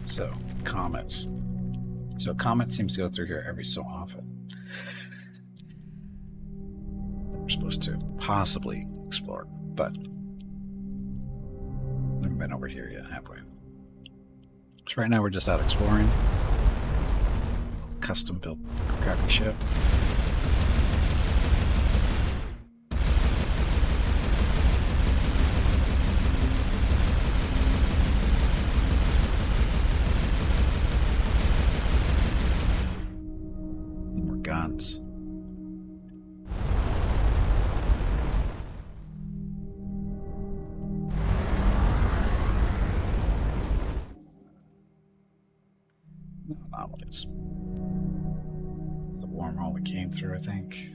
So, comets. So, a comet seems to go through here every so often. We're supposed to possibly explore, but we haven't been over here yet, have we? So right now we're just out exploring. Custom built crappy ship. More guns. No anomalies. It's the wormhole we came through, I think.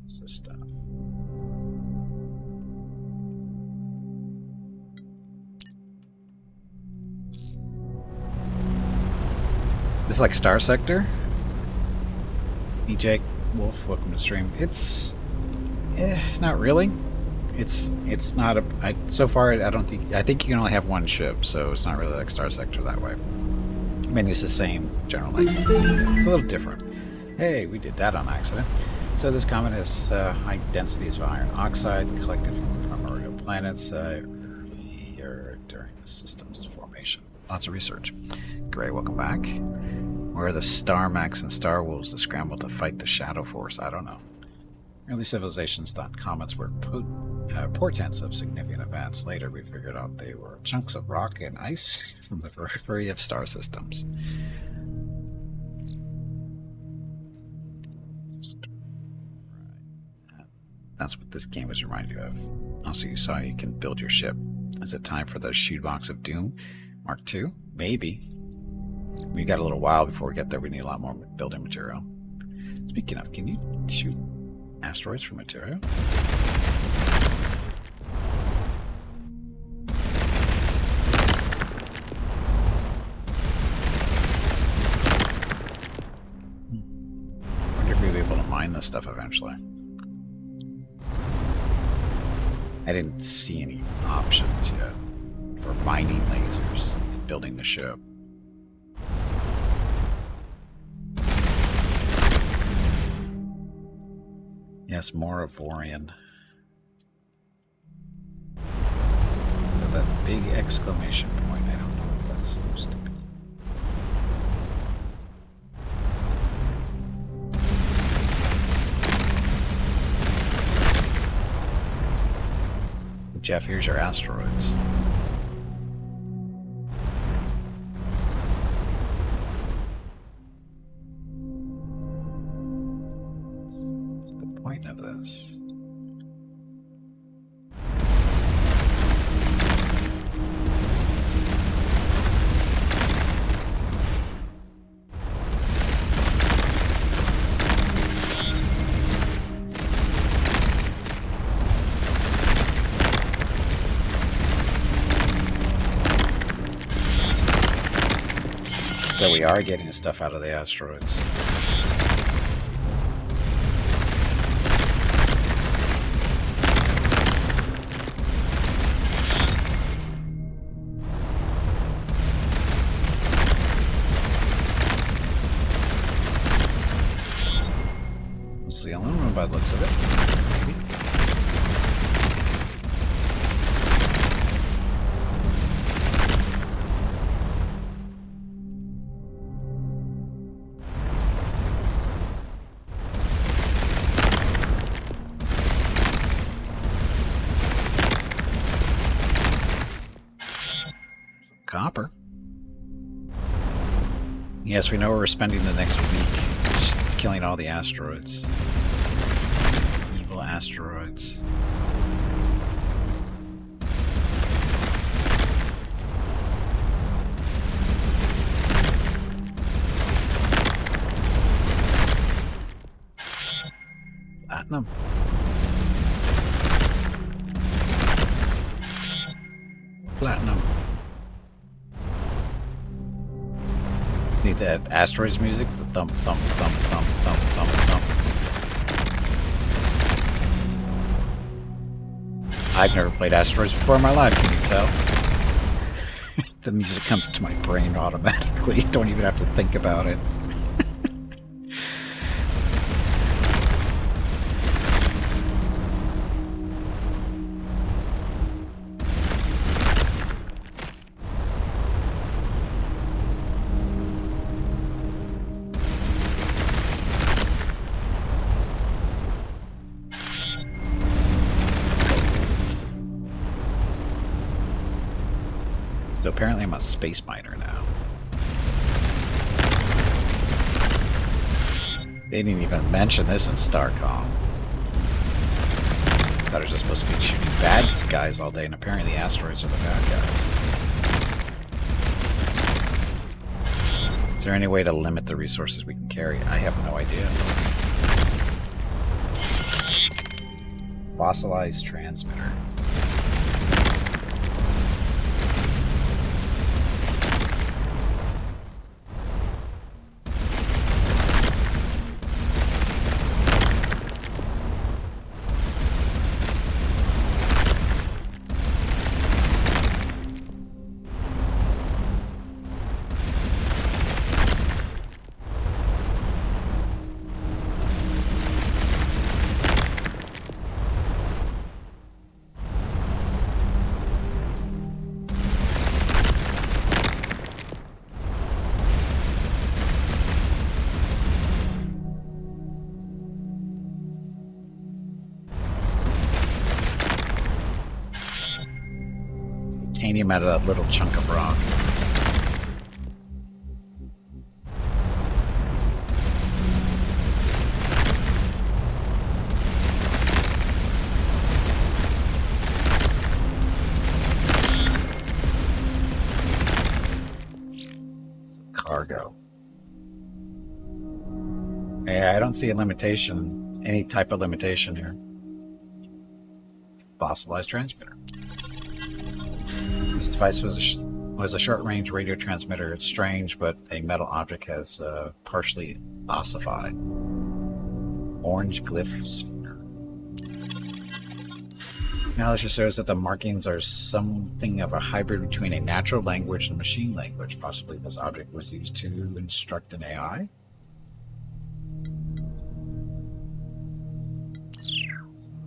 What's this stuff? It's like Star Sector. Jake Wolf, welcome to the stream. It's not really. It's not a. So far, I don't think. I think you can only have one ship, so it's not really like Star Sector that way. I mean, it's the same generally. It's a little different. Hey, we did that on accident. So this comet has high densities of iron oxide collected from primordial planets earlier during the system's formation. Lots of research. Gray, welcome back. Where are the Starmax and Star Wolves that scrambled to fight the Shadow Force? I don't know. Early civilizations thought comets were portents of significant events. Later, we figured out they were chunks of rock and ice from the periphery of star systems. That's what this game was reminding you of. Also, you saw you can build your ship. Is it time for the Shootbox of Doom Mark II? Maybe. We got a little while before we get there. We need a lot more building material. Speaking of, can you shoot asteroids for material? Wonder if we'll be able to mine this stuff eventually. I didn't see any options yet for mining lasers and building the ship. Yes, more Avorian. With that big exclamation point, I don't know what that's supposed to be. Jeff, here's your asteroids. Of this. So we are getting stuff out of the asteroids. The aluminum by the looks of it. Maybe. Copper. Yes, we know where we're spending the next week. Just killing all the asteroids. Evil asteroids. Platinum. Platinum. Need that asteroids music? The thump, thump, thump, thump, thump, thump, thump. I've never played asteroids before in my life, can you tell? The music comes to my brain automatically. Don't even have to think about it. So apparently I'm a space miner now. They didn't even mention this in Starcom. I thought it was just supposed to be shooting bad guys all day, and apparently the asteroids are the bad guys. Is there any way to limit the resources we can carry? I have no idea. Fossilized transmitter. Titanium out of that little chunk of rock. Cargo. Yeah, I don't see a limitation, any type of limitation here. Fossilized transmitter. This device was a short-range radio transmitter. It's strange, but a metal object has partially ossified. Orange glyph sphere. Analysis shows that the markings are something of a hybrid between a natural language and machine language. Possibly this object was used to instruct an AI.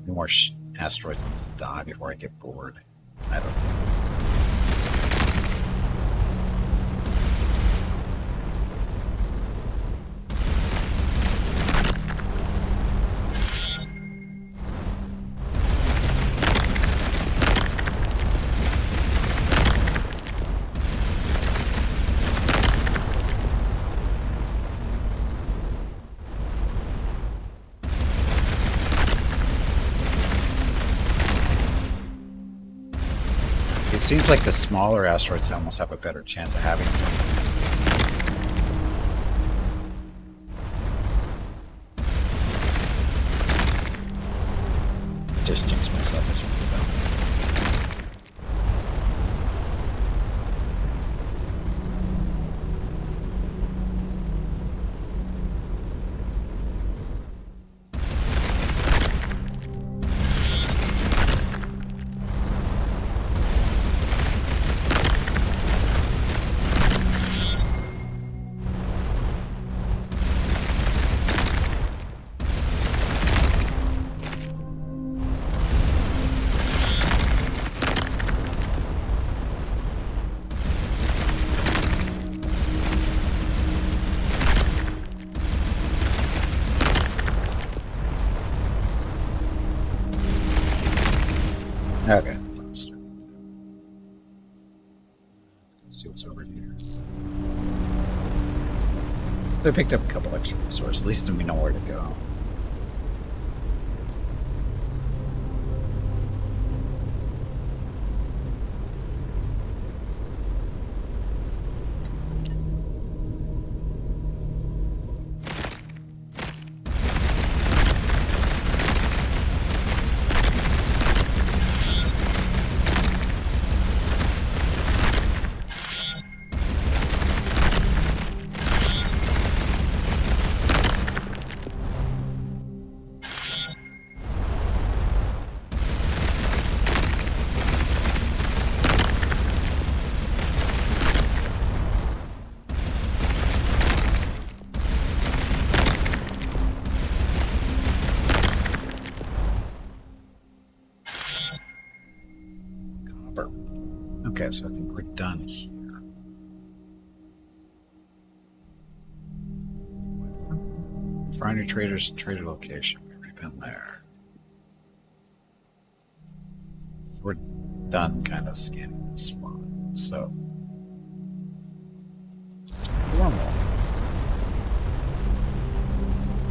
More asteroids die before I get bored. I don't know. It seems like the smaller asteroids almost have a better chance of having something. Just jinx myself, as you can tell. Okay, let's see what's over here. I picked up a couple extra resources. At least we know where to go. Okay, so I think we're done here. Refinery traders, trader location. We've been there. So we're done kind of scanning this spot. So, normal.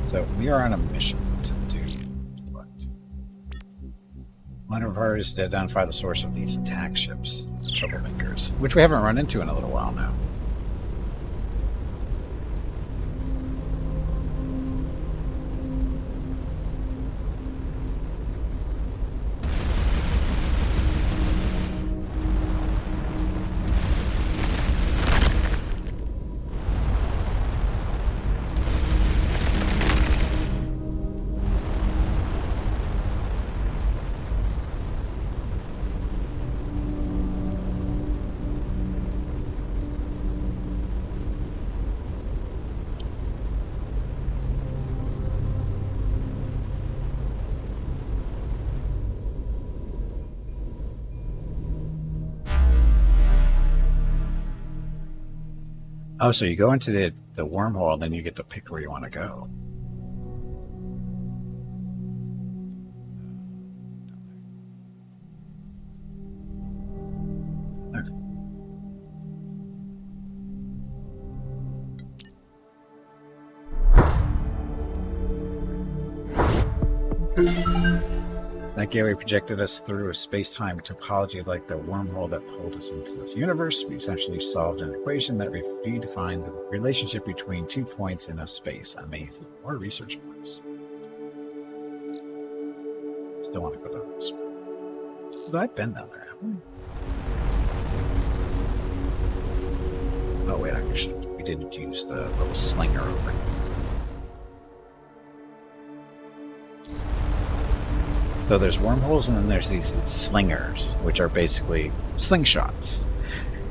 So we are on a mission to do what? One of ours is to identify the source of these attack ships, the troublemakers, which we haven't run into in a little while now. Oh, so you go into the wormhole, and then you get to pick where you want to go. That gateway projected us through a space-time topology like the wormhole that pulled us into this universe. We essentially solved an equation that redefined the relationship between 2 points in a space. Amazing. More research points. Still want to go down this way. But I've been down there, haven't we? Oh, wait, we didn't use the little slinger over here. So there's wormholes, and then there's these slingers, which are basically slingshots.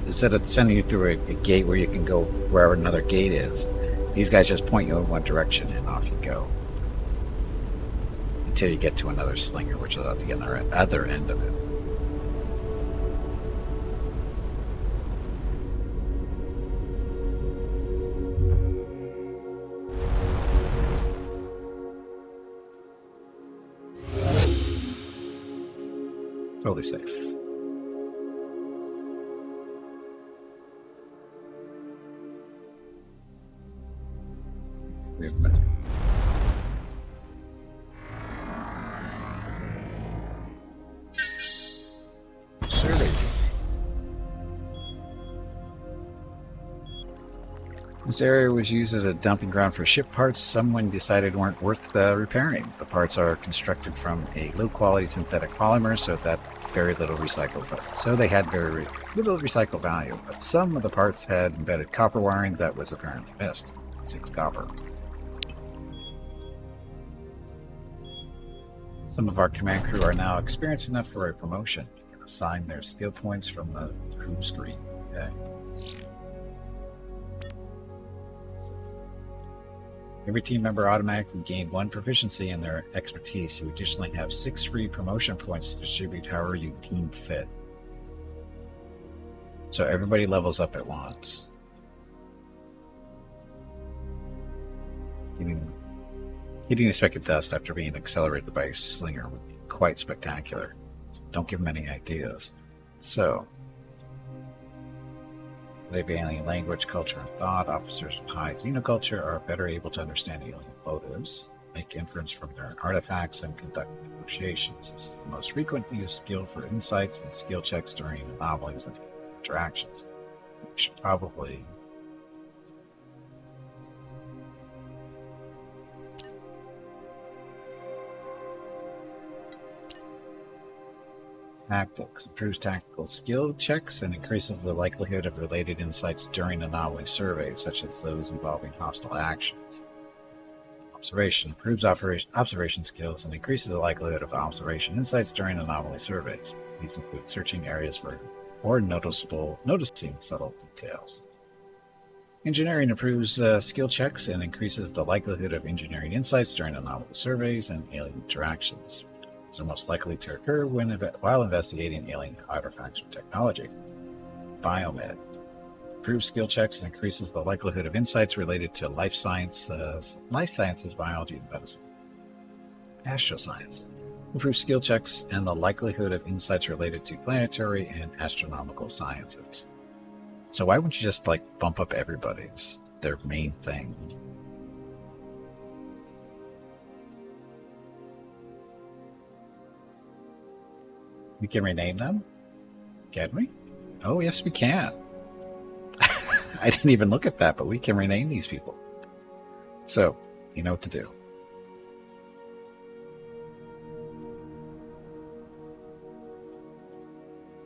Instead of sending you through a gate where you can go wherever another gate is, these guys just point you in one direction and off you go. Until you get to another slinger, which is at the other end of it. Totally safe. We have been. Survey team. This area was used as a dumping ground for ship parts someone decided weren't worth repairing. The parts are constructed from a low-quality synthetic polymer, so that very little recycled value. So they had very little recycled value, but some of the parts had embedded copper wiring that was apparently missed. 6 copper. Some of our command crew are now experienced enough for a promotion. You can assign their skill points from the crew screen. Okay. Every team member automatically gained 1 proficiency in their expertise. You additionally have 6 free promotion points to distribute however you deem fit. So everybody levels up at once. Hitting the speck of dust after being accelerated by a slinger would be quite spectacular. Don't give them any ideas. So, they have alien language, culture, and thought. Officers of high xenoculture are better able to understand alien motives, make inference from their artifacts, and conduct negotiations. This is the most frequently used skill for insights and skill checks during anomalies and interactions. We should probably... Tactics. Improves tactical skill checks and increases the likelihood of related insights during anomaly surveys, such as those involving hostile actions. Observation. Improves observation skills and increases the likelihood of observation insights during anomaly surveys. These include searching areas or noticing subtle details. Engineering improves skill checks and increases the likelihood of engineering insights during anomaly surveys and alien interactions. are most likely to occur while investigating alien artifacts or technology. Biomed. Improves skill checks and increases the likelihood of insights related to life sciences, biology, and medicine. Astroscience. Improves skill checks and the likelihood of insights related to planetary and astronomical sciences. So why wouldn't you just bump up everybody's their main thing? We can rename them? Can we? Oh, yes, we can. I didn't even look at that, but we can rename these people. So, you know what to do.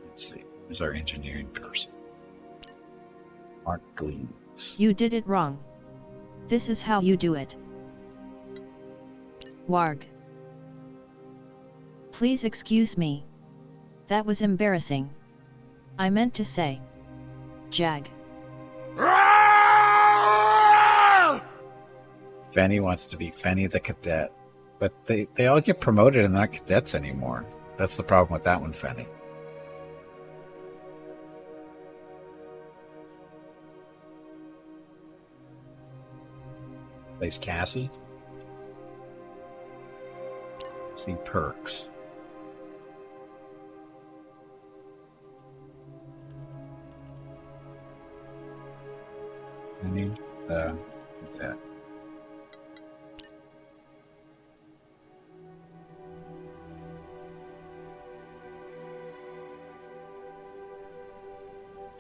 Let's see. Who's our engineering person? Mark Gleans. You did it wrong. This is how you do it. Warg. Please excuse me. That was embarrassing. I meant to say Jag. Fenny wants to be Fenny the cadet, but they all get promoted and not cadets anymore. That's the problem with that one, Fenny. Plays Cassie. Let's see perks. Fenny the cadet.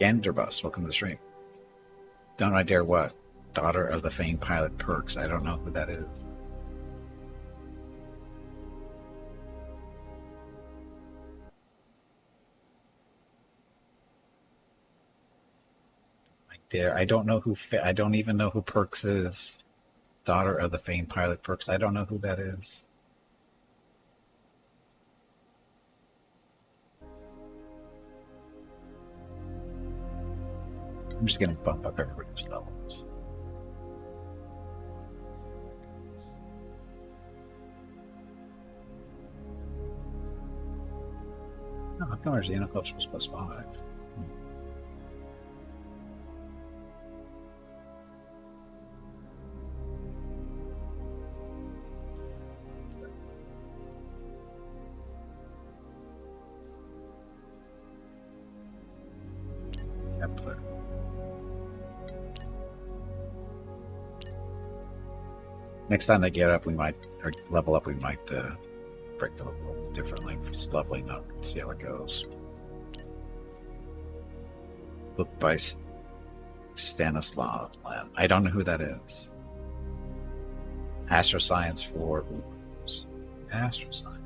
Ganderbus, welcome to the stream. Don't I dare what? Daughter of the famed pilot Perks. I don't know who that is. I don't know who. I don't even know who Perks is. Daughter of the famed pilot Perks. I don't know who that is. I'm just going to bump up everybody's levels. Oh, how come our xenoculture was +5? Kepler. Next time they get up, we might, or level up, we might break the level differently. Just leveling up, see how it goes. Book by Stanislav. I don't know who that is. Astroscience for Astroscience.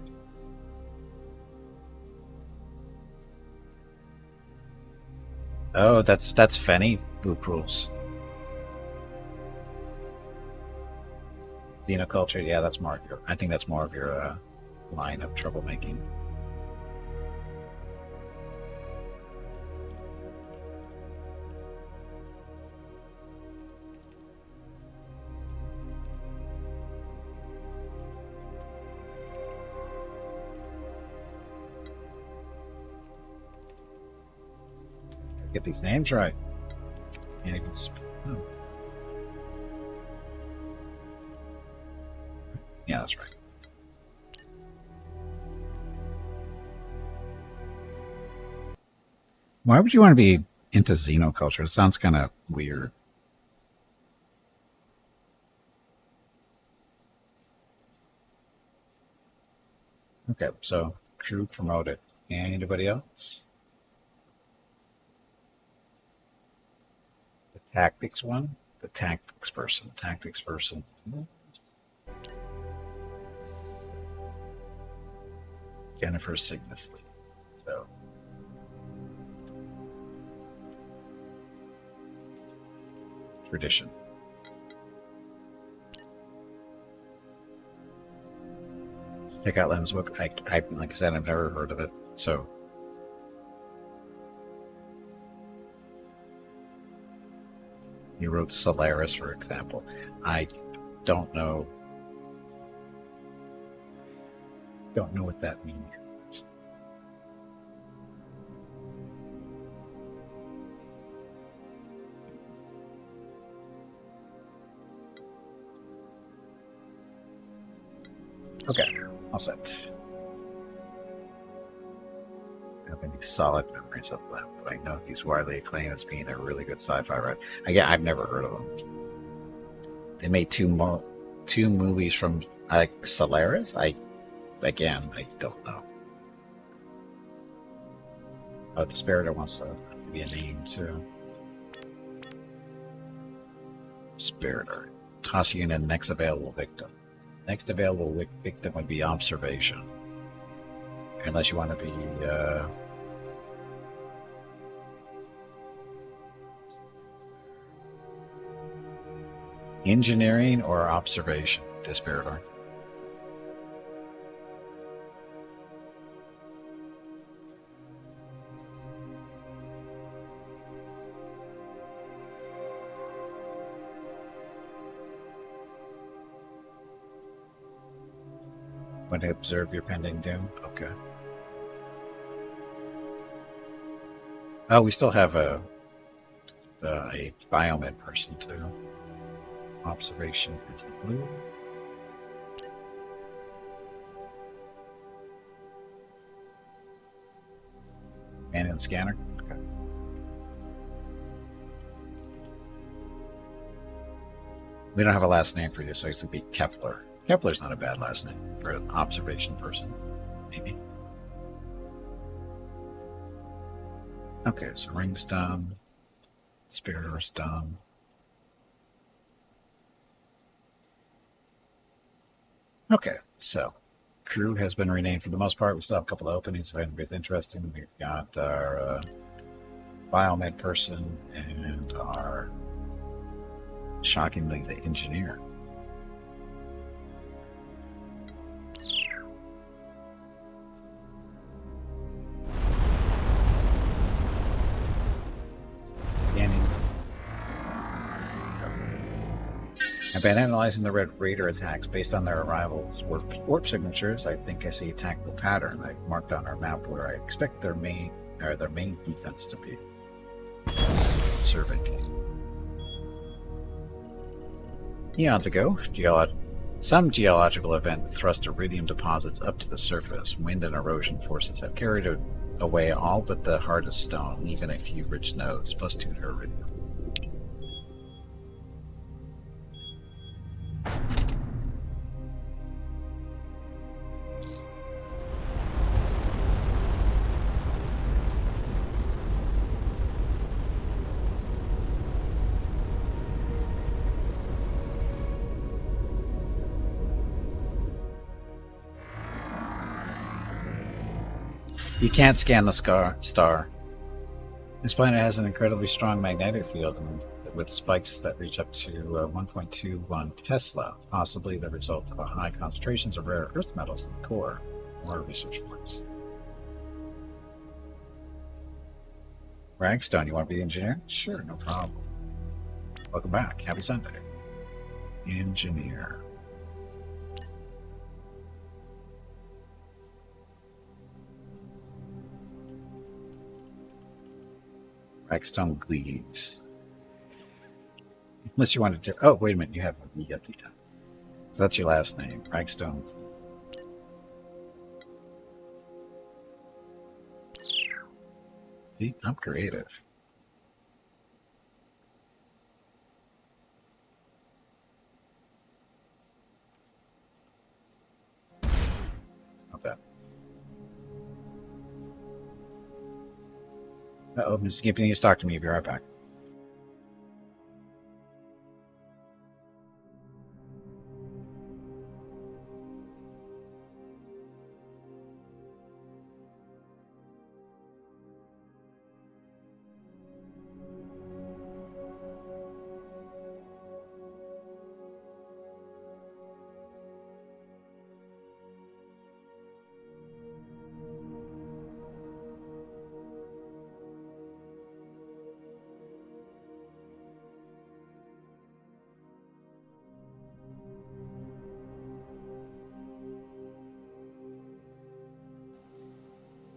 Oh, that's Fenny. Boop rules. Xenoculture, yeah, that's more. I think that's more of your line of troublemaking. Get these names right. And you can. Oh. Yeah, that's right. Why would you want to be into xenoculture? It sounds kind of weird. Okay, so crew promoted. Anybody else? The tactics one? The tactics person. Tactics person. Jennifer Signusley. So tradition. Check out Lem's book. I like I said, I've never heard of it. So he wrote Solaris, for example. I don't know. Don't know what that means. Okay, all set. I have any solid memories of them, but I know he's widely acclaimed as being a really good sci-fi writer. Again, I've never heard of him. They made two movies from Solaris. I don't know. Oh, the Spiritor wants to be a name too. Spiritor. Toss you in the next available victim. Next available victim would be observation. Unless you want to be engineering or observation, Dispiritor. Want to observe your pending doom? Okay. Oh, we still have a biomed person too. Observation is the blue. Man in scanner. Okay. We don't have a last name for you, so it's gonna be Kepler. Kepler's not a bad last name for an observation person, maybe. Okay, so ring's done. Spiritor's done. Okay, so crew has been renamed for the most part. We still have a couple of openings if anybody's interested. We've got our biomed person and our, shockingly, the engineer. Scanning. I've been analyzing the Red Raider attacks based on their arrivals' warp signatures. I think I see a tactical pattern I marked on our map where I expect their main defense to be. Survey team. Eons ago, some geological event thrust iridium deposits up to the surface. Wind and erosion forces have carried away all but the hardest stone, even a few rich nodes, plus 2 to iridium. You can't scan the star. This planet has an incredibly strong magnetic field with spikes that reach up to 1.21 Tesla, possibly the result of high concentrations of rare earth metals in the core. More research reports. Ragstone, you want to be the engineer? Sure, no problem. Welcome back. Happy Sunday. Engineer. Ragstone Gleaves. Unless you wanted to. Oh, wait a minute. You have Yeti. So that's your last name. Ragstone. See, I'm creative. Not bad. Uh-oh, Mr. Skippy needs to talk to me. Be right back.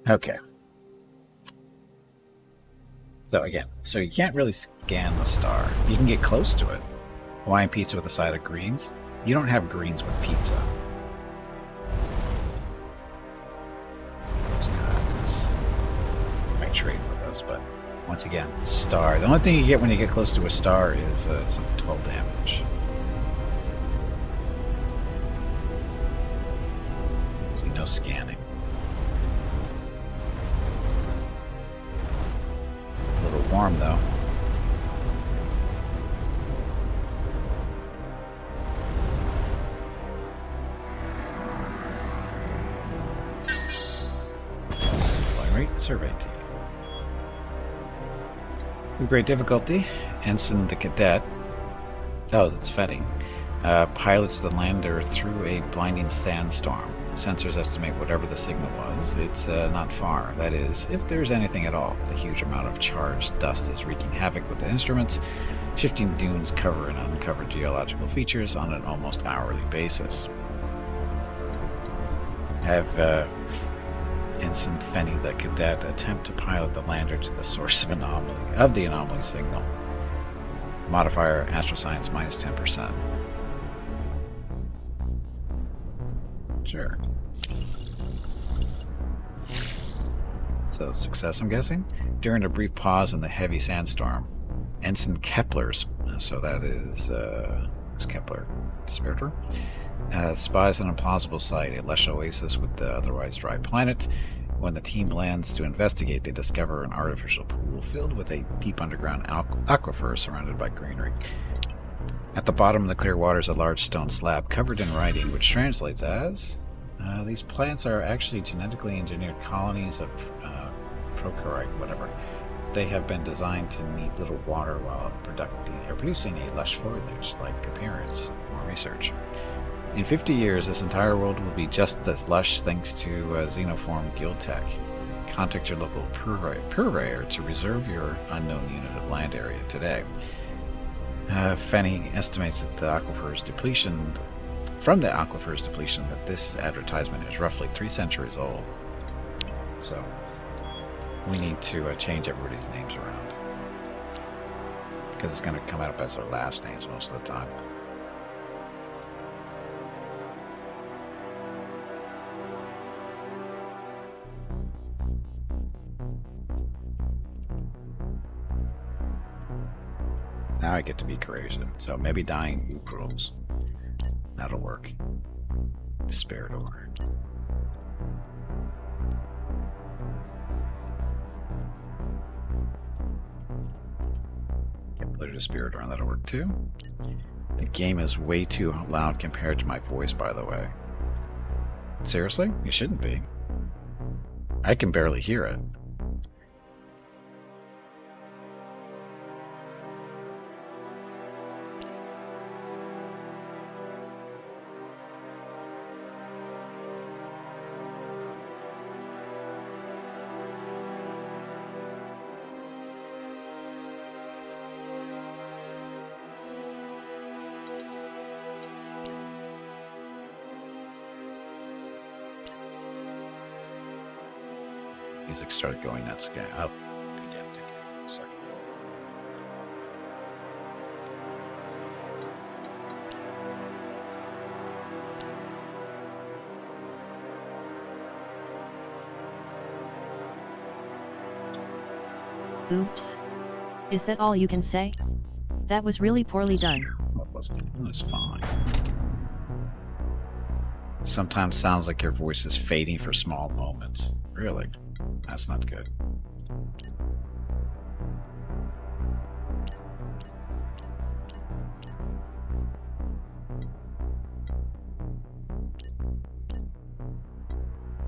Okay. So again, so you can't really scan the star. You can get close to it. Hawaiian pizza with a side of greens. You don't have greens with pizza. Those guys might trade with us, but once again, star. The only thing you get when you get close to a star is some 12 damage. See, no scanning. A little warm though. Rate survey team. With great difficulty, Ensign the cadet, oh, that's Fetting, pilots the lander through a blinding sandstorm. Sensors estimate whatever the signal was. It's not far. That is, if there's anything at all. The huge amount of charged dust is wreaking havoc with the instruments. Shifting dunes cover and uncover geological features on an almost hourly basis. Have Ensign Fenny the cadet attempt to pilot the lander to the source of the anomaly signal. Modifier astroscience minus 10%. Sure. So success, I'm guessing. During a brief pause in the heavy sandstorm, Ensign Kepler's, so that is who's Kepler? Spiritor? Spies an implausible site, a lush oasis with the otherwise dry planet. When the team lands to investigate, they discover an artificial pool filled with a deep underground aquifer surrounded by greenery. At the bottom of the clear water is a large stone slab covered in writing, which translates as, these plants are actually genetically engineered colonies of prokaryote, whatever. They have been designed to need little water while producing a lush foliage-like appearance. More research. In 50 years, this entire world will be just as lush thanks to xenoform guild tech. Contact your local purveyor to reserve your unknown unit of land area today. Fenny estimates that the aquifer's depletion, that this advertisement is roughly 3 centuries old. So, we need to change everybody's names around. Because it's going to come up as our last names most of the time. Now I get to be courageous, so maybe dying Ukrul's. That'll work. Despairador. Get Blue Despairador, and that'll work too. The game is way too loud compared to my voice, by the way. Seriously? You shouldn't be. I can barely hear it. Music started going nuts again. Oh, again, take a second. Oops. Is that all you can say? That was really poorly done. What was it? It was fine. Sometimes sounds like your voice is fading for small moments. Really? That's not good.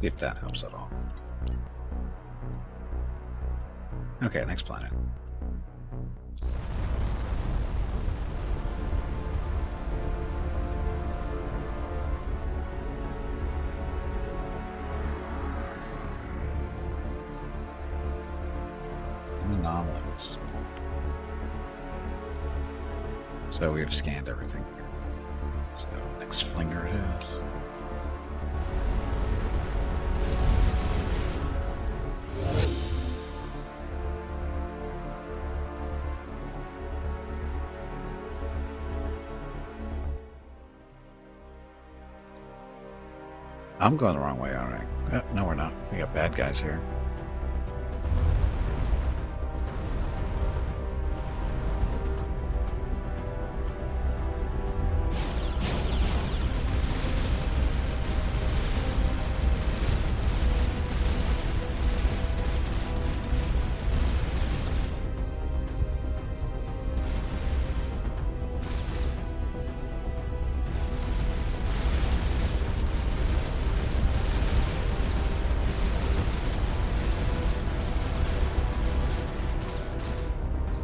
See if that helps at all. Okay, next planet. Anomalies. So we've scanned everything here. So next flinger it is. I'm going the wrong way, alright. No, we're not. We got bad guys here.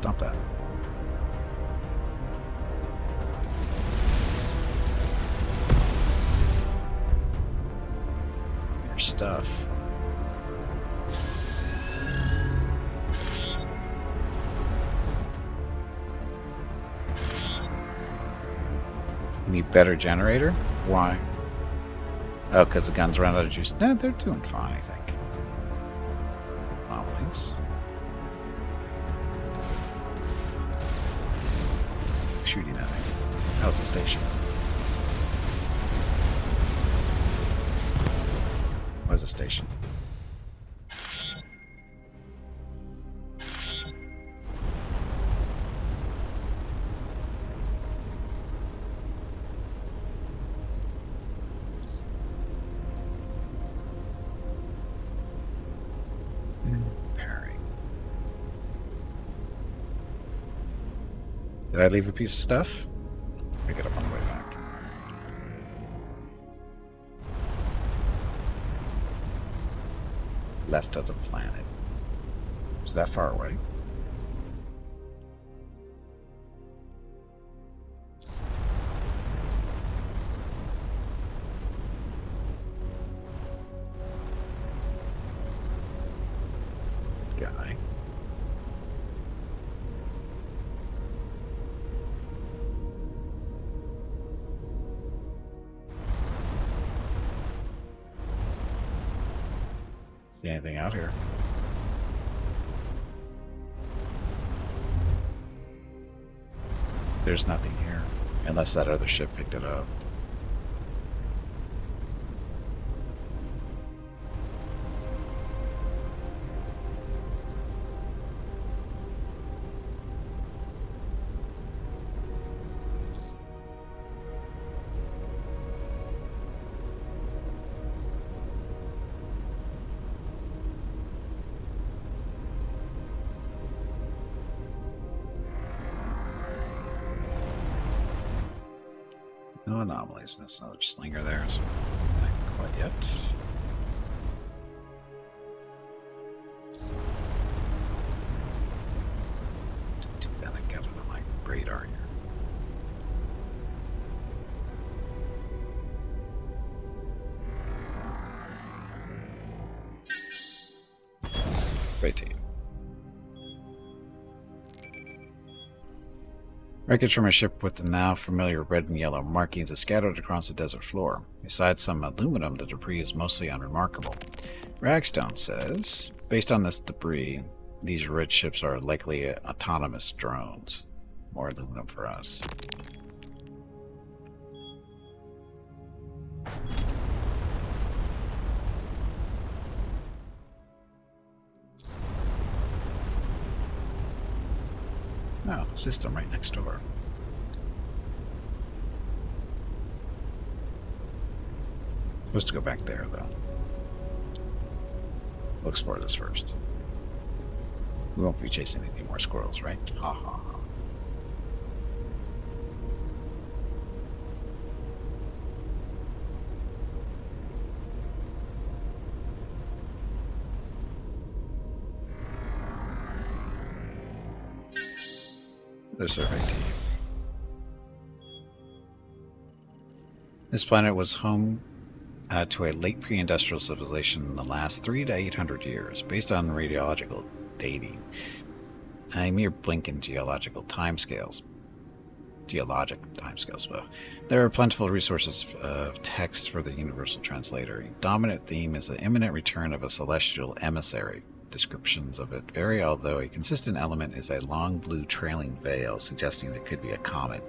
Stop that. Your stuff. You need better generator? Why? Oh, because the guns ran out of juice. Nah, they're doing fine, I think. Anomalies. Shooting at me. Oh, it's a station. Was a station. Pairing. Did I leave a piece of stuff? Pick it up on the way back. Left of the planet. Is that far away? Guy. See anything out here? There's nothing here, unless that other ship picked it up. No anomalies. That's another slinger there. So not quite yet. Do that. I got it on my radar here. Great team. Wreckage from a ship with the now familiar red and yellow markings is scattered across the desert floor. Besides some aluminum, the debris is mostly unremarkable. Ragstone says, based on this debris, these red ships are likely autonomous drones. More aluminum for us. Oh, system right next door. Supposed to go back there, though. We'll explore this first. We won't be chasing any more squirrels, right? Ha ha ha. The survey team. This planet was home to a late pre-industrial civilization in the last 300 to 800 years, based on radiological dating, a mere blink in geological timescales. Well, there are plentiful resources of text for the universal translator. A dominant theme is the imminent return of a celestial emissary. Descriptions of it vary, although a consistent element is a long blue trailing veil, suggesting it could be a comet.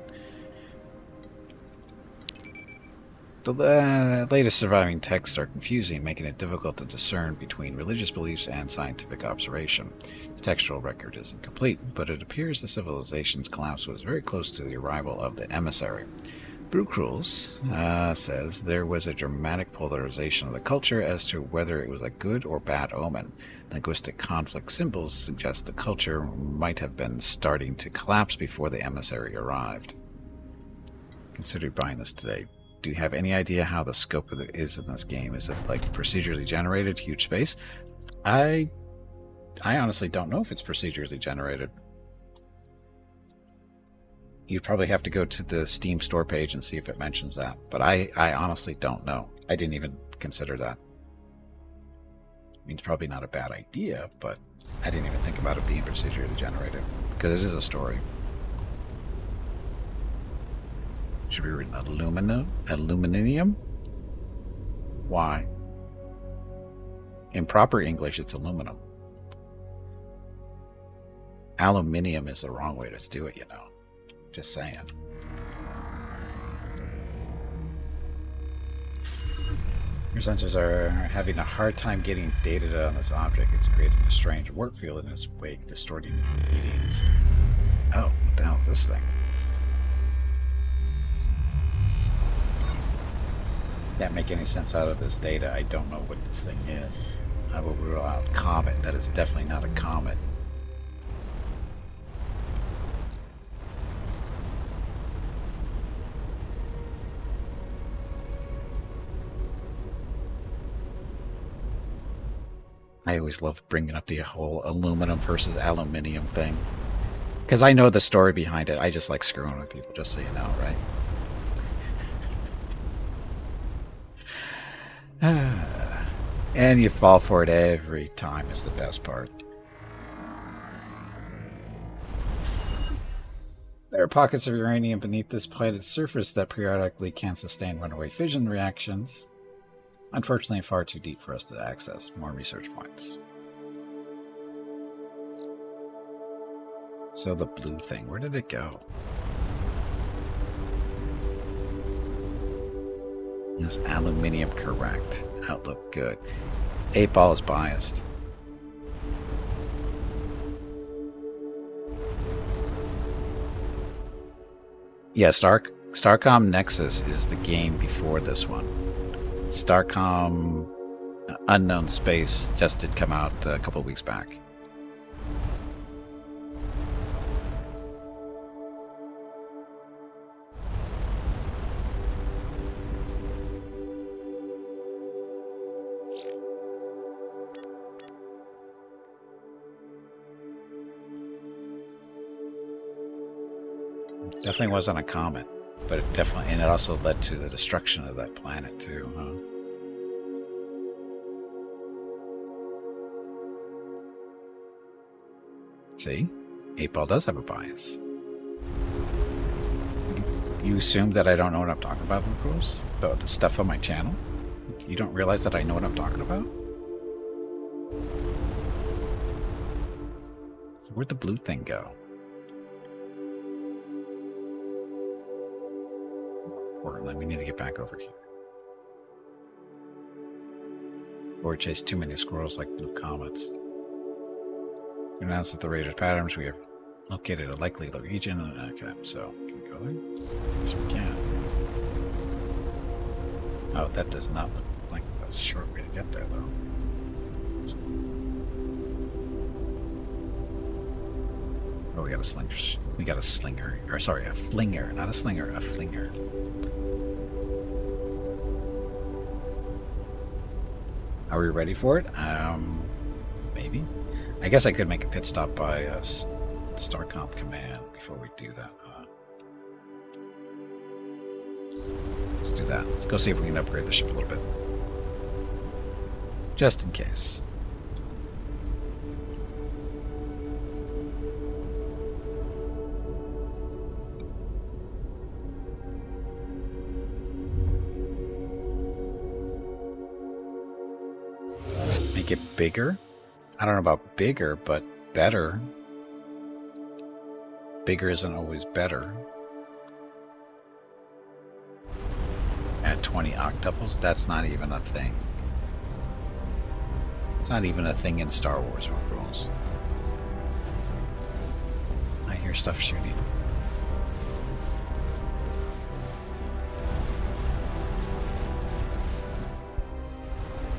The latest surviving texts are confusing, making it difficult to discern between religious beliefs and scientific observation. The textual record is incomplete, but it appears the civilization's collapse was very close to the arrival of the emissary. Brucruels says there was a dramatic polarization of the culture as to whether it was a good or bad omen. Linguistic conflict symbols suggest the culture might have been starting to collapse before the emissary arrived. Considered buying this today. Do you have any idea how the scope of it is in this game? Is it like procedurally generated, huge space? I honestly don't know if it's procedurally generated. You'd probably have to go to the Steam store page and see if it mentions that. But I honestly don't know. I didn't even consider that. I mean, it's probably not a bad idea, but I didn't even think about it being procedurally generated. Because it is a story. Should be written aluminium? Why? In proper English, it's aluminum. Aluminium is the wrong way to do it, you know. Just saying. Your sensors are having a hard time getting data on this object. It's creating a strange warp field in its wake, distorting readings. Oh, what the hell is this thing? Can't make any sense out of this data. I don't know what this thing is. I will rule out comet. That is definitely not a comet. I always love bringing up the whole aluminum versus aluminium thing. Because I know the story behind it. I just like screwing with people, just so you know, right? And you fall for it every time is the best part. There are pockets of uranium beneath this planet's surface that periodically can sustain runaway fission reactions. Unfortunately, far too deep for us to access. More research points. So the blue thing, where did it go? Is aluminium correct? Outlook good. 8-ball is biased. Yeah, Starcom Nexus is the game before this one. Starcom Unknown Space just did come out a couple of weeks back. Definitely wasn't a comet, but it definitely, and it also led to the destruction of that planet too, huh? See? 8-ball does have a bias. You assume that I don't know what I'm talking about, of course? About the stuff on my channel? You don't realize that I know what I'm talking about? Where'd the blue thing go? We need to get back over here. Before we chase too many squirrels like blue comets. To announce that the Raiders' patterns, we have located a likely region. Okay, so can we go there? Yes, we can. Oh, that does not look like a short way to get there, though. Oh, we got a slinger. We got a slinger. Or sorry, a flinger. Not a slinger, a flinger. Are we ready for it? Maybe. I guess I could make a pit stop by a Starcom command before we do that. Let's do that. Let's go see if we can upgrade the ship a little bit. Just in case. Make it bigger? I don't know about bigger, but better. Bigger isn't always better. At 20 octuples, that's not even a thing. It's not even a thing in Star Wars rules. I hear stuff shooting.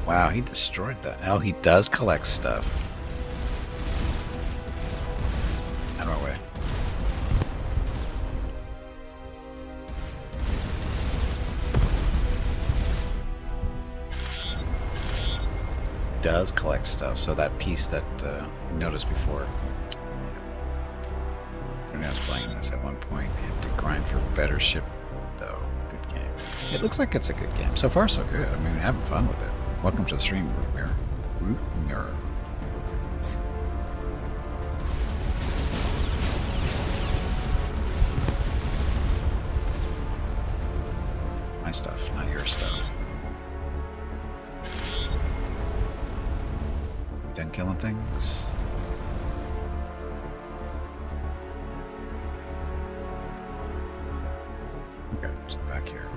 Wow, he destroyed that. Oh, he does collect stuff. Out of my way. Does collect stuff, so that piece that you noticed before. When I was playing this at one point, I had to grind for better ship, though. Good game. It looks like it's a good game. So far, so good. I mean, having fun with it. Welcome to the stream, Root Mirror. Root Mirror. My stuff, not your stuff. Done killing things? Okay, so back here.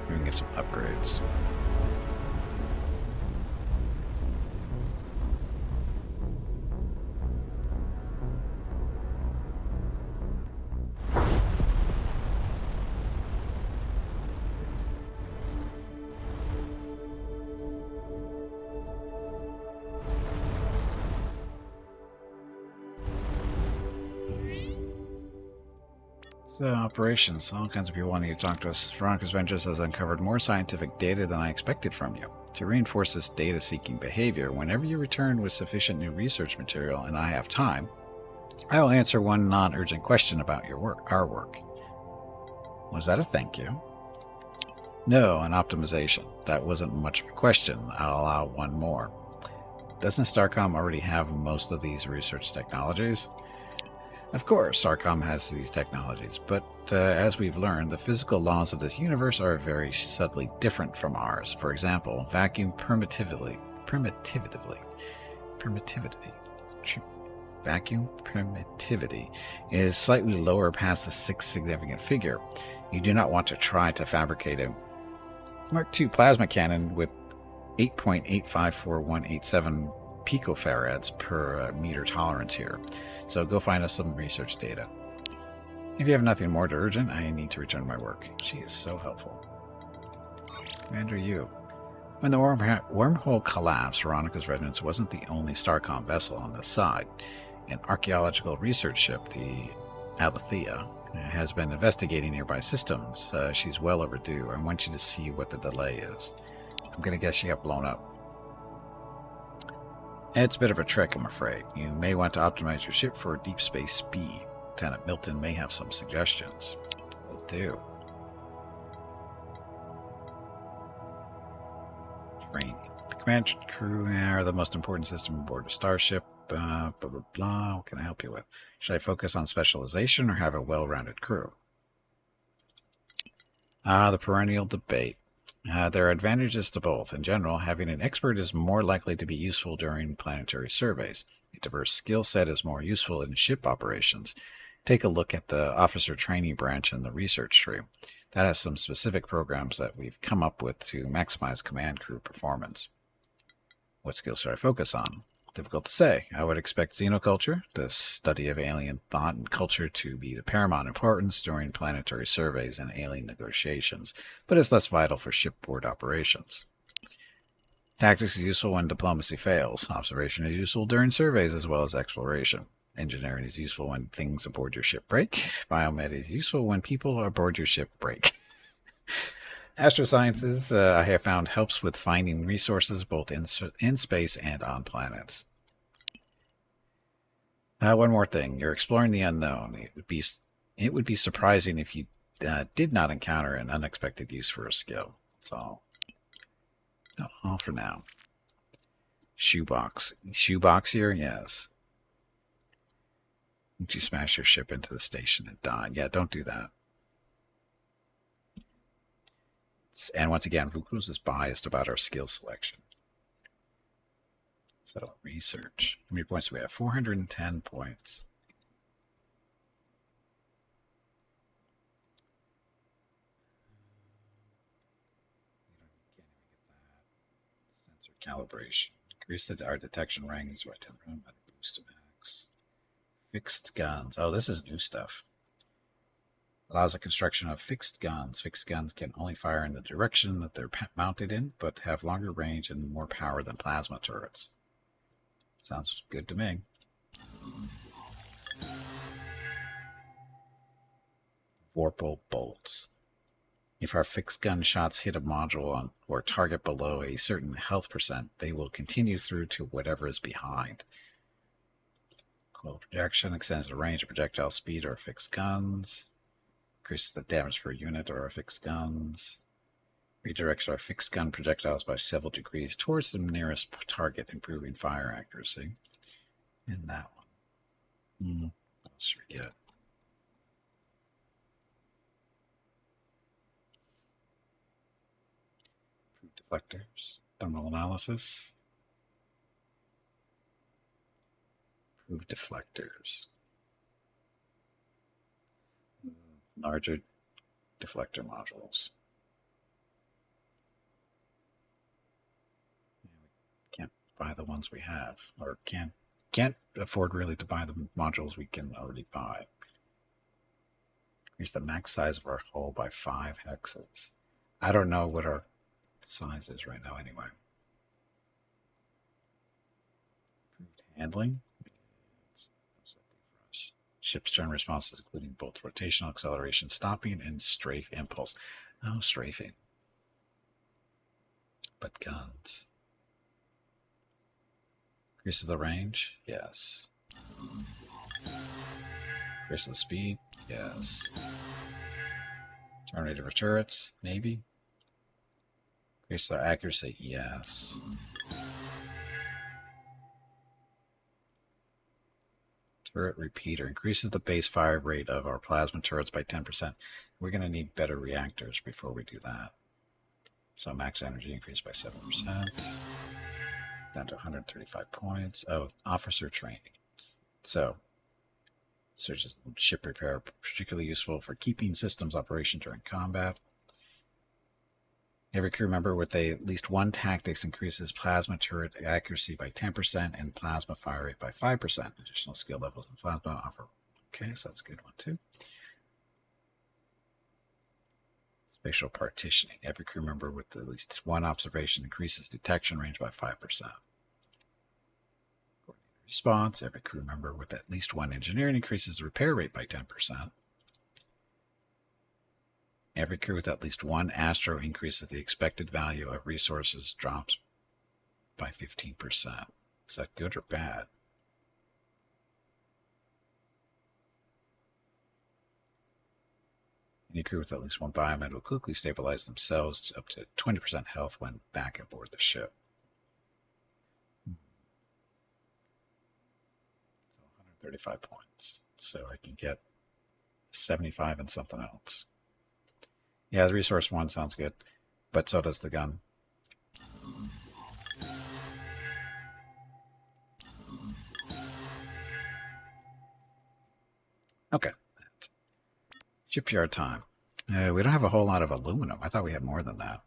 We can get some upgrades. So, operations. All kinds of people wanting to talk to us. Veronica's Ventures has uncovered more scientific data than I expected from you. To reinforce this data-seeking behavior, whenever you return with sufficient new research material and I have time, I will answer one non-urgent question about your work, our work. Was that a thank you? No, an optimization. That wasn't much of a question. I'll allow one more. Doesn't Starcom already have most of these research technologies? Of course, Starcom has these technologies, but as we've learned, the physical laws of this universe are very subtly different from ours. For example, vacuum permittivity is slightly lower past the sixth significant figure. You do not want to try to fabricate a Mark II plasma cannon with 8.854187 picofarads per meter tolerance here. So go find us some research data. If you have nothing more to urgent, I need to return to my work. She is so helpful. Commander Yu. When the wormhole collapsed, Veronica's Resonance wasn't the only Starcom vessel on this side. An archaeological research ship, the Alethea, has been investigating nearby systems. She's well overdue. I want you to see what the delay is. I'm gonna guess she got blown up. It's a bit of a trick, I'm afraid. You may want to optimize your ship for deep space speed. Lieutenant Milton may have some suggestions. Will do. Training. The command crew are the most important system aboard a starship. Blah, blah, blah. What can I help you with? Should I focus on specialization or have a well-rounded crew? The perennial debate. There are advantages to both. In general, having an expert is more likely to be useful during planetary surveys. A diverse skill set is more useful in ship operations. Take a look at the officer training branch in the research tree. That has some specific programs that we've come up with to maximize command crew performance. What skills should I focus on? Difficult to say. I would expect xenoculture, the study of alien thought and culture, to be the paramount importance during planetary surveys and alien negotiations, but it's less vital for shipboard operations. Tactics is useful when diplomacy fails. Observation is useful during surveys as well as exploration. Engineering is useful when things aboard your ship break. Biomed is useful when people aboard your ship break. Astrosciences, I have found, helps with finding resources both in space and on planets. One more thing. You're exploring the unknown. It would be surprising if you did not encounter an unexpected use for a skill. That's all. No, all for now. Shoebox. Shoebox here? Yes. Did you smash your ship into the station and die? Yeah, don't do that. And once again, Vukos is biased about our skill selection. So, research. How many points do we have? 410 points. Calibration. Increase our detection range by 10%. Boost to max. Fixed guns. Oh, this is new stuff. Allows the construction of fixed guns. Fixed guns can only fire in the direction that they're mounted in, but have longer range and more power than plasma turrets. Sounds good to me. Vorpal bolts. If our fixed gun shots hit a module or target below a certain health percent, they will continue through to whatever is behind. Coil projection extends the range of projectile speed or fixed guns. Increases the damage per unit or our fixed guns. Redirects our fixed gun projectiles by several degrees towards the nearest target, improving fire accuracy. And that one. What else should we get? Deflectors, thermal analysis, improved deflectors, larger deflector modules. We can't buy the ones we have, or can't afford really to buy the modules we can already buy. Increase the max size of our hull by 5 hexes. I don't know what our size is right now anyway. Improved handling. What's that do for us? Ship's turn responses including both rotational acceleration, stopping, and strafe impulse. Oh, strafing. But guns. Increases the range? Yes. Increases the speed? Yes. Terminator for turrets? Maybe. Increase their accuracy? Yes. Turret repeater. Increases the base fire rate of our plasma turrets by 10%. We're going to need better reactors before we do that. So max energy increased by 7%. Down to 135 points. Oh, officer training. So, search ship repair, particularly useful for keeping systems operation during combat. Every crew member with at least one tactics increases plasma turret accuracy by 10% and plasma fire rate by 5%. Additional skill levels in plasma offer. Okay, so that's a good one too. Spatial partitioning. Every crew member with at least one observation increases detection range by 5%. Response. Every crew member with at least one engineering increases the repair rate by 10%. Every crew with at least one astro increases the expected value of resources drops by 15%. Is that good or bad? Any crew with at least one biomed will quickly stabilize themselves up to 20% health when back aboard the ship. So 135 points. So I can get 75 and something else. Yeah, the resource one sounds good, but so does the gun. Okay. Shipyard time. We don't have a whole lot of aluminum. I thought we had more than that.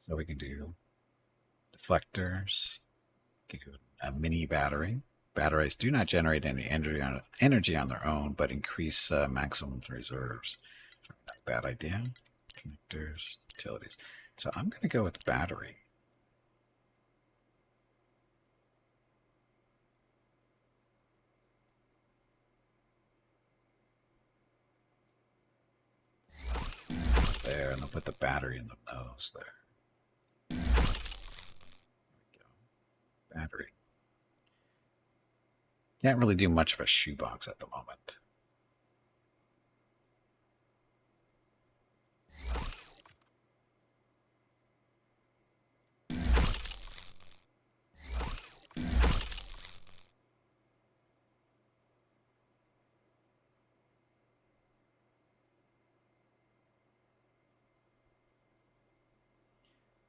So we can do deflectors. We can do a mini battery. Batteries do not generate any energy on their own, but increase maximum reserves. Not a bad idea. Connectors, utilities. So I'm going to go with battery. There, and I'll put the battery in the nose there. There we go. Battery. Can't really do much of a shoebox at the moment.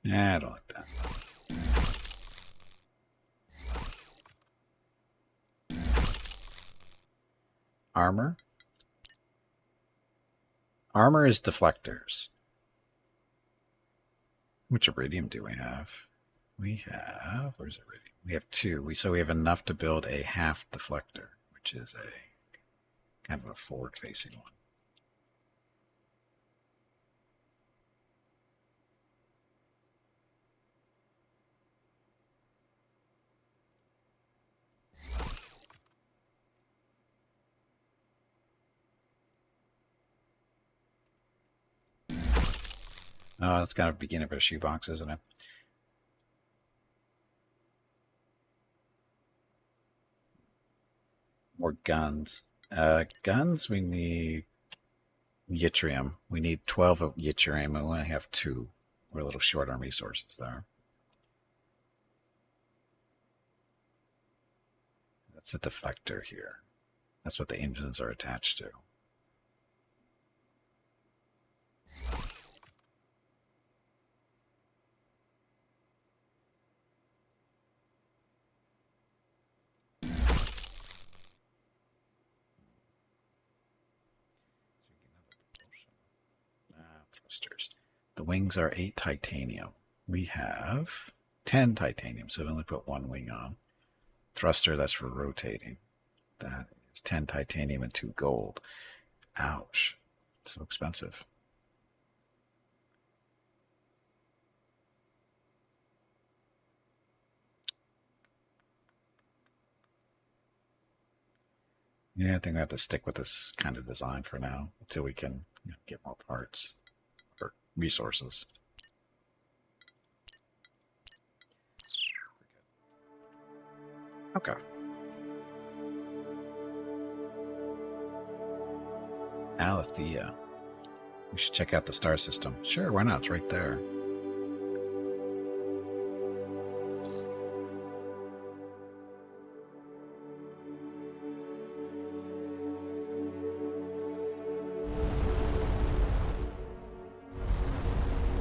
I don't like that. Armor. Armor is deflectors. much iridium do we have? We have, where's iridium? We have 2. So we have enough to build a half deflector, which is a kind of a forward-facing one. Oh, that's kind of the beginning of a shoebox, isn't it? More guns. Guns, we need yttrium. We need 12 of yttrium, and we only have 2. We're a little short on resources there. That's a deflector here. That's what the engines are attached to. Thrusters. The wings are 8 titanium. We have 10 titanium, so we only put 1 wing on. Thruster, that's for rotating. That is 10 titanium and 2 gold. Ouch. So expensive. Yeah, I think we have to stick with this kind of design for now until we can get more parts or resources. Okay. Alethea. We should check out the star system. Sure, why not? It's right there.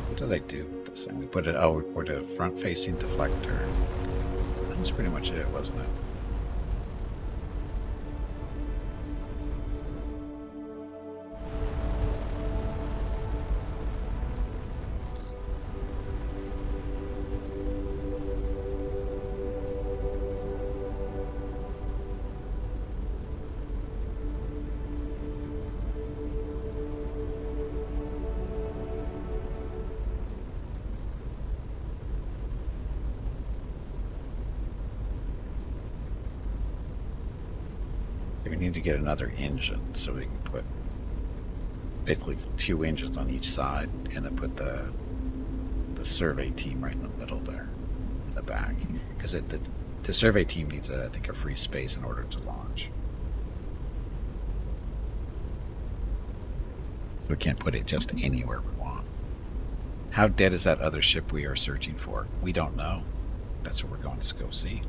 What did I do with this thing? We put it, we put a front-facing deflector. That was pretty much it, wasn't it? We need to get another engine so we can put basically 2 engines on each side and then put the survey team right in the middle there in the back, because the survey team needs I think a free space in order to launch, so we can't put it just anywhere we want. How dead is that other ship we are searching for? We don't know. That's what we're going to go see.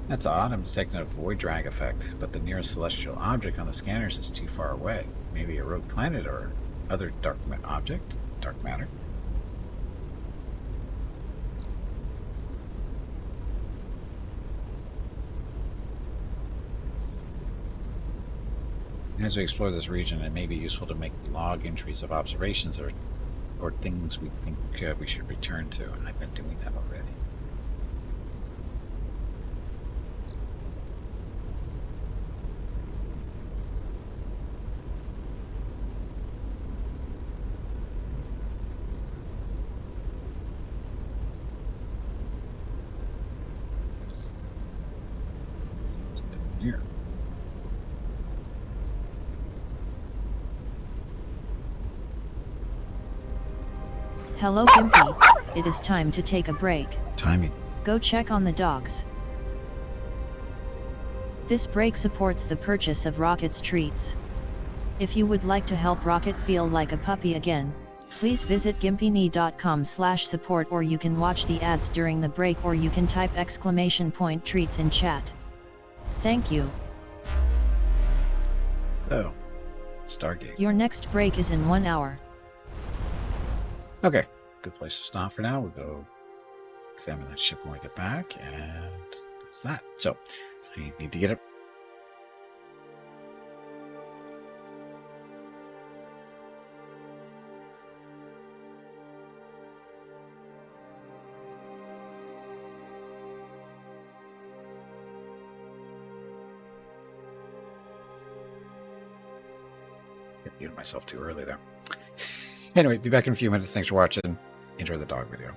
That's odd. I'm detecting a void drag effect, but the nearest celestial object on the scanners is too far away. Maybe a rogue planet or other dark object? Dark matter? As we explore this region, it may be useful to make log entries of observations or things we think we should return to, and I've been doing that already. Here. Hello Gimpy, it is time to take a break. Timing. Go check on the dogs. This break supports the purchase of Rocket's treats. If you would like to help Rocket feel like a puppy again, please visit gimpyknee.com/support, or you can watch the ads during the break, or you can type !treats in chat. Thank you. So, Stargate. Your next break is in 1 hour. Okay, good place to stop for now. We'll go examine that ship when we get back, and that's that. So I need to get it. Muted myself too early there. Anyway, be back in a few minutes. Thanks for watching. Enjoy the dog video.